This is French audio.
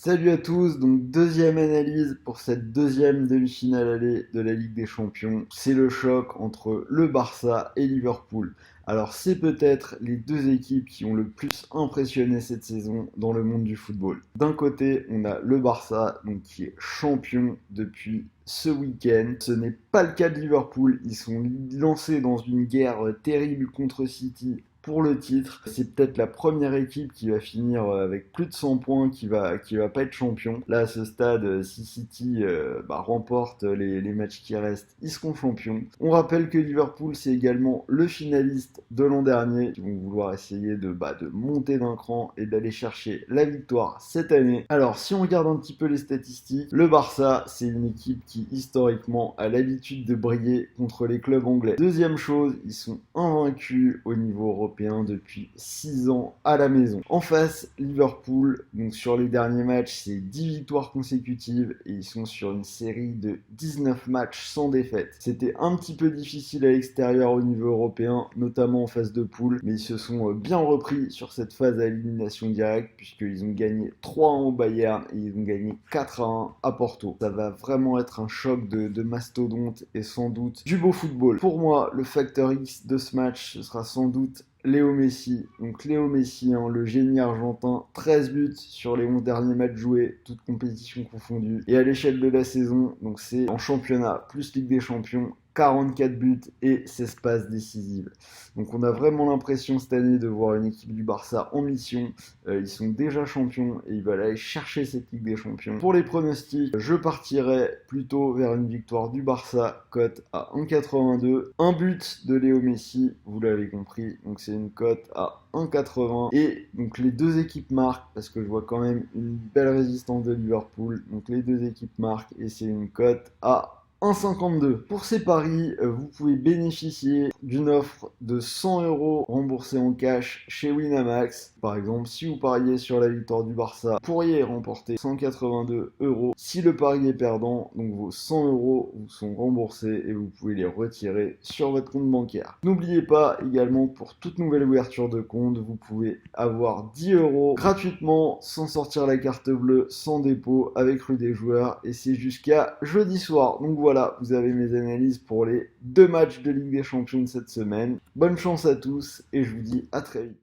Salut à tous, donc deuxième analyse pour cette deuxième demi-finale allée de la Ligue des Champions. C'est le choc entre le Barça et Liverpool. Alors c'est peut-être les deux équipes qui ont le plus impressionné cette saison dans le monde du football. D'un côté, on a le Barça, donc qui est champion depuis ce week-end. Ce n'est pas le cas de Liverpool, ils sont lancés dans une guerre terrible contre City pour le titre. C'est peut-être la première équipe qui va finir avec plus de 100 points qui va pas être champion. Là, à ce stade, si City remporte les matchs qui restent, ils seront champions. On rappelle que Liverpool, c'est également le finaliste de l'an dernier. Ils vont vouloir essayer de monter d'un cran et d'aller chercher la victoire cette année. Alors, si on regarde un petit peu les statistiques, le Barça, c'est une équipe qui, historiquement, a l'habitude de briller contre les clubs anglais. Deuxième chose, ils sont invaincus au niveau européen depuis 6 ans à la maison. En face, Liverpool, donc sur les derniers matchs, c'est 10 victoires consécutives et ils sont sur une série de 19 matchs sans défaite. C'était un petit peu difficile à l'extérieur au niveau européen, notamment en phase de poule, mais ils se sont bien repris sur cette phase à élimination directe puisqu'ils ont gagné 3-1 au Bayern et ils ont gagné 4-1 à Porto. Ça va vraiment être un choc de mastodonte et sans doute du beau football. Pour moi, le facteur X de ce match, ce sera sans doute Léo Messi. Donc Léo Messi, le génie argentin, 13 buts sur les 11 derniers matchs joués, toutes compétitions confondues. Et à l'échelle de la saison, donc c'est en championnat plus Ligue des Champions, 44 buts et 16 passes décisives. Donc on a vraiment l'impression cette année de voir une équipe du Barça en mission. Ils sont déjà champions et ils veulent aller chercher cette Ligue des Champions. Pour les pronostics, je partirais plutôt vers une victoire du Barça, cote à 1,82. Un but de Léo Messi, vous l'avez compris, donc c'est une cote à 1,80. Et donc les deux équipes marquent, parce que je vois quand même une belle résistance de Liverpool. Donc les deux équipes marquent et c'est une cote à 1,52. Pour ces paris, vous pouvez bénéficier d'une offre de 100 € remboursée en cash chez Winamax. Par exemple, si vous pariez sur la victoire du Barça, vous pourriez remporter 182 €. Si le pari est perdant, donc vos 100 € vous sont remboursés et vous pouvez les retirer sur votre compte bancaire. N'oubliez pas également, pour toute nouvelle ouverture de compte, vous pouvez avoir 10 € gratuitement sans sortir la carte bleue, sans dépôt, avec Rue des Joueurs, et c'est jusqu'à jeudi soir. Donc voilà, vous avez mes analyses pour les deux matchs de Ligue des Champions de cette semaine. Bonne chance à tous et je vous dis à très vite.